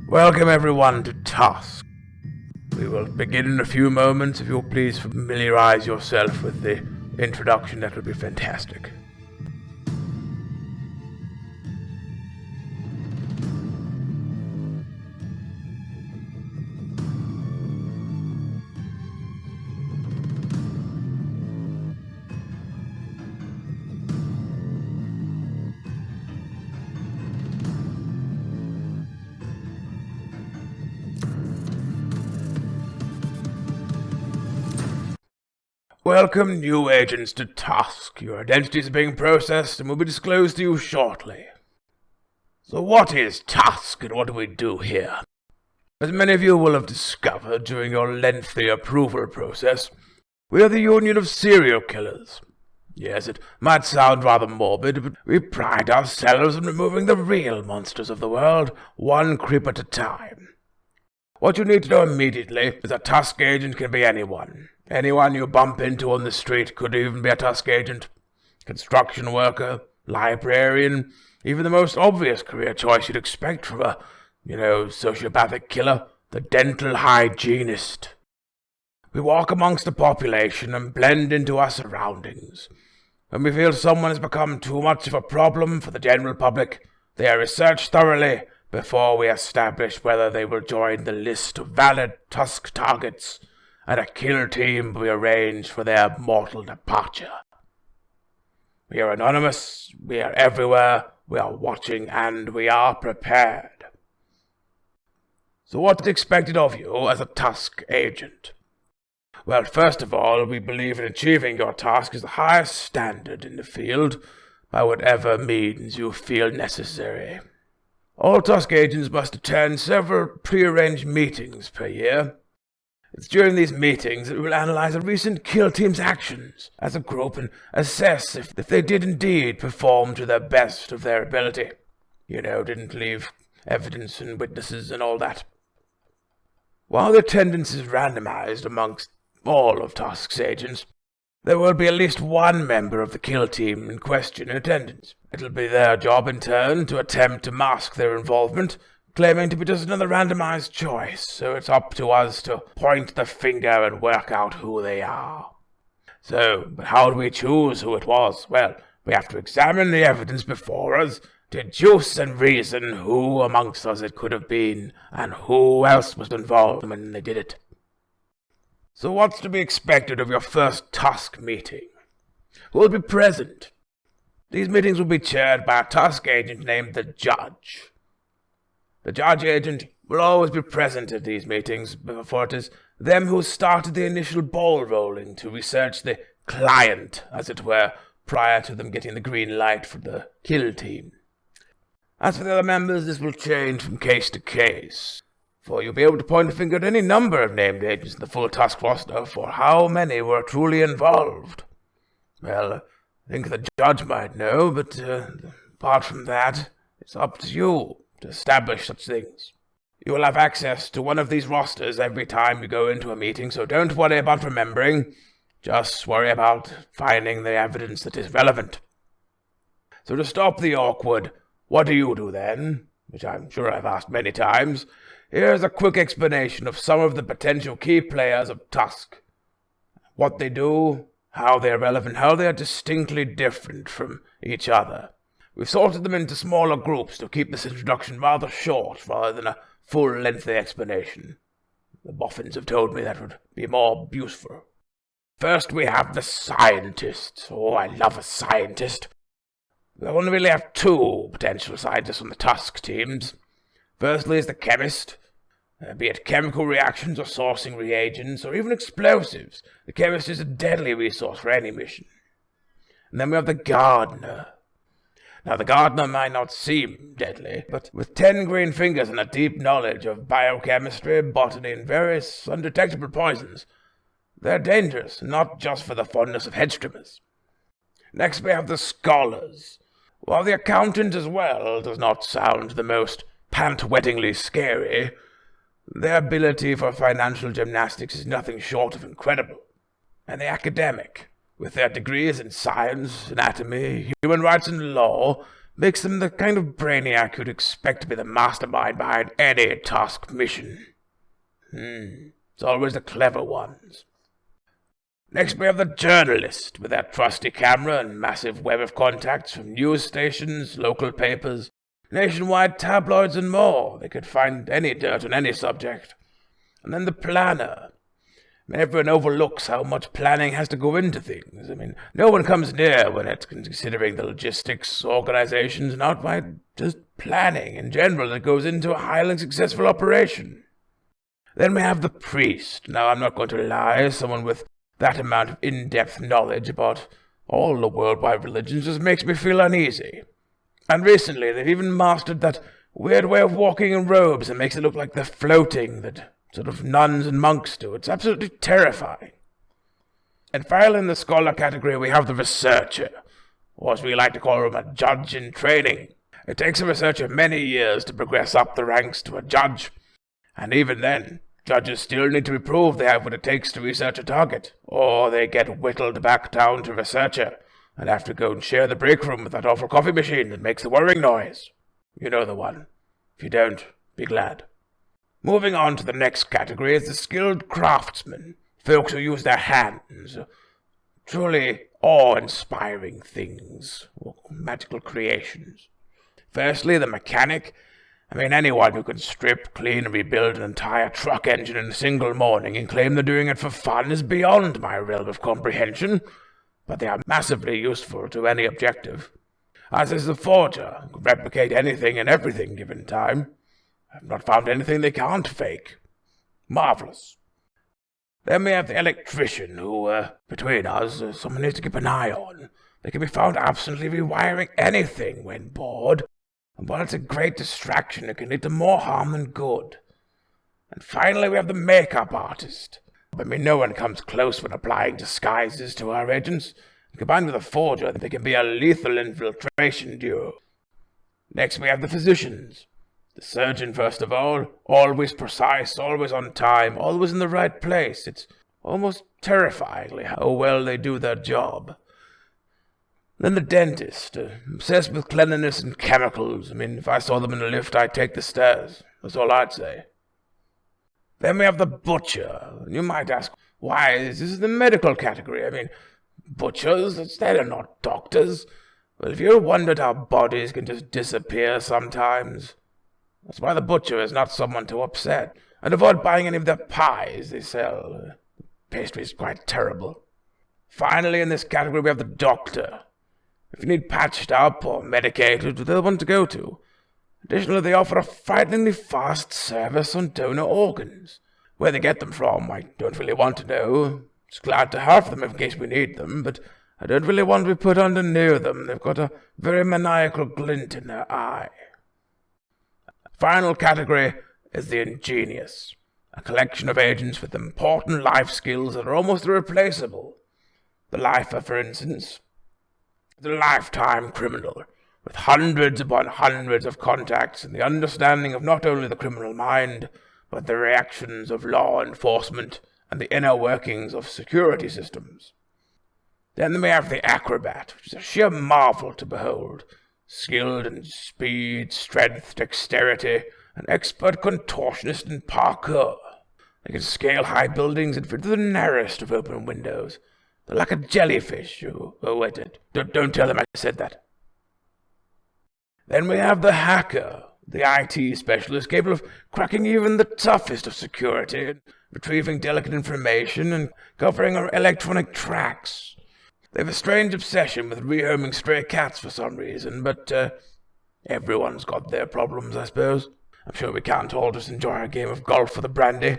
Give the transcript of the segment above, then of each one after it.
Welcome everyone to T.U.S.K. We will begin in a few moments. If you'll please familiarize yourself with the introduction, that would be fantastic. Welcome, new agents, to T.U.S.K. Your identities are being processed and will be disclosed to you shortly. So what is T.U.S.K. and what do we do here? As many of you will have discovered during your lengthy approval process, we are the union of serial killers. Yes, it might sound rather morbid, but we pride ourselves in removing the real monsters of the world, one creep at a time. What you need to know immediately is a T.U.S.K. agent can be anyone. Anyone you bump into on the street could even be a T.U.S.K. agent. Construction worker, librarian, even the most obvious career choice you'd expect from a, sociopathic killer, the dental hygienist. We walk amongst the population and blend into our surroundings. When we feel someone has become too much of a problem for the general public, they are researched thoroughly before we establish whether they will join the list of valid T.U.S.K. targets, and a kill team will be arranged for their mortal departure. We are anonymous, we are everywhere, we are watching, and we are prepared. So what's expected of you as a T.U.S.K. agent? Well, first of all, we believe in achieving your task as the highest standard in the field, by whatever means you feel necessary. All T.U.S.K. agents must attend several pre-arranged meetings per year. It's during these meetings that we will analyze a recent kill team's actions as a group and assess if they did indeed perform to the best of their ability. Didn't leave evidence and witnesses and all that. While the attendance is randomized amongst all of T.U.S.K's agents, there will be at least one member of the kill team in question in attendance. It'll be their job in turn to attempt to mask their involvement, claiming to be just another randomized choice, so it's up to us to point the finger and work out who they are. But how do we choose who it was? Well, we have to examine the evidence before us, deduce and reason who amongst us it could have been, and who else was involved when they did it. So what's to be expected of your first T.U.S.K. meeting? Who will be present? These meetings will be chaired by a T.U.S.K. agent named the Judge. The Judge agent will always be present at these meetings, for it is them who started the initial ball rolling to research the client, as it were, prior to them getting the green light for the kill team. As for the other members, this will change from case to case, for you'll be able to point a finger at any number of named agents in the full T.U.S.K. roster for how many were truly involved. Well, I think the Judge might know, but apart from that, it's up to you to establish such things. You will have access to one of these rosters every time you go into a meeting, so don't worry about remembering. Just worry about finding the evidence that is relevant. So to stop the awkward, what do you do then? Which I'm sure I've asked many times. Here's a quick explanation of some of the potential key players of T.U.S.K. What they do, how they are relevant, how they are distinctly different from each other. We've sorted them into smaller groups to keep this introduction rather short, rather than a full lengthy explanation. The boffins have told me that would be more useful. First we have the scientists. Oh, I love a scientist. We only really have two potential scientists on the T.U.S.K. teams. Firstly is the chemist. Be it chemical reactions or sourcing reagents or even explosives, the chemist is a deadly resource for any mission. And then we have the gardener. Now, the gardener might not seem deadly, but with 10 green fingers and a deep knowledge of biochemistry, botany, and various undetectable poisons, they're dangerous, not just for the fondness of headstrimmers. Next, we have the scholars. While the accountant as well does not sound the most pant-wettingly scary, their ability for financial gymnastics is nothing short of incredible. And the academic, with their degrees in science, anatomy, human rights, and law, Makes them the kind of brainiac you'd expect to be the mastermind behind any T.U.S.K mission. It's always the clever ones. Next we have the journalist, with their trusty camera and massive web of contacts from news stations, local papers, nationwide tabloids and more. They could find any dirt on any subject. And then the planner. Everyone overlooks how much planning has to go into things. No one comes near when it's considering the logistics, organizations, and outright just planning in general that goes into a highly successful operation. Then we have the priest. Now, I'm not going to lie, someone with that amount of in-depth knowledge about all the worldwide religions just makes me feel uneasy. And recently, they've even mastered that weird way of walking in robes that makes it look like they're floating, that sort of nuns and monks do. It's absolutely terrifying. And finally, in the scholar category, we have the researcher, or as we like to call him, a judge in training. It takes a researcher many years to progress up the ranks to a judge, and even then, judges still need to prove they have what it takes to research a target, or they get whittled back down to researcher, and have to go and share the break room with that awful coffee machine that makes the whirring noise. You know the one. If you don't, be glad. Moving on to the next category is the skilled craftsmen, folks who use their hands. Truly awe-inspiring things, or magical creations. Firstly, the mechanic. Anyone who can strip, clean, and rebuild an entire truck engine in a single morning and claim they're doing it for fun is beyond my realm of comprehension, but they are massively useful to any objective. As is the forger, who can replicate anything and everything given time. I've not found anything they can't fake. Marvelous. Then we have the electrician, who, between us, someone needs to keep an eye on. They can be found absently rewiring anything when bored, and while it's a great distraction, it can lead to more harm than good. And finally, we have the makeup artist. No one comes close when applying disguises to our agents. Combined with a forger, they can be a lethal infiltration duo. Next, we have the physicians. The surgeon, first of all, always precise, always on time, always in the right place. It's almost terrifyingly how well they do their job. Then the dentist, obsessed with cleanliness and chemicals. If I saw them in a lift, I'd take the stairs. That's all I'd say. Then we have the butcher. You might ask, why is this the medical category? Butchers, they're not doctors. Well, if you wondered how bodies can just disappear sometimes, that's why the butcher is not someone to upset. And avoid buying any of their pies they sell. The pastry is quite terrible. Finally, in this category, we have the doctor. If you need patched up or medicated, they're the one to go to. Additionally, they offer a frighteningly fast service on donor organs. Where they get them from, I don't really want to know. Just glad to have them in case we need them, but I don't really want to be put under near them. They've got a very maniacal glint in their eye. Final category is the ingenious, a collection of agents with important life skills that are almost irreplaceable. The lifer, for instance, is a lifetime criminal, with hundreds upon hundreds of contacts and the understanding of not only the criminal mind, but the reactions of law enforcement and the inner workings of security systems. Then we have the acrobat, which is a sheer marvel to behold, skilled in speed, strength, dexterity, an expert contortionist in parkour. They can scale high buildings and fit through the narrowest of open windows. They're like a jellyfish. Oh, wait, don't tell them I said that. Then we have the hacker, the IT specialist capable of cracking even the toughest of security, retrieving delicate information, and covering our electronic tracks. They have a strange obsession with rehoming stray cats for some reason, but everyone's got their problems, I suppose. I'm sure we can't all just enjoy a game of golf for the brandy.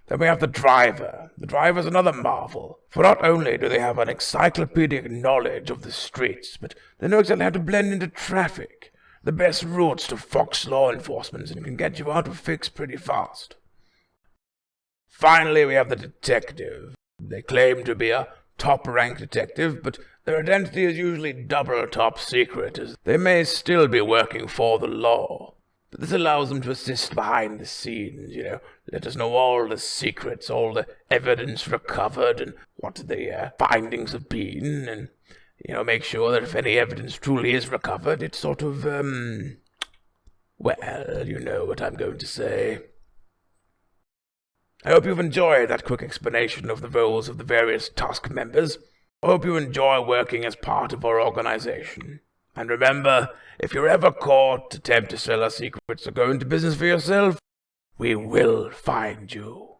Then we have the driver. The driver's another marvel, for not only do they have an encyclopedic knowledge of the streets, but they know exactly how to blend into traffic, the best routes to fox law enforcement, and can get you out of a fix pretty fast. Finally, we have the detective. They claim to be a top-ranked detective, but their identity is usually double top secret, as they may still be working for the law. But this allows them to assist behind the scenes, let us know all the secrets, all the evidence recovered, and what the findings have been, and Make sure that if any evidence truly is recovered, it's sort of, well, you know what I'm going to say. I hope you've enjoyed that quick explanation of the roles of the various T.U.S.K members. I hope you enjoy working as part of our organization. And remember, if you're ever caught, attempt to sell our secrets or go into business for yourself, we will find you.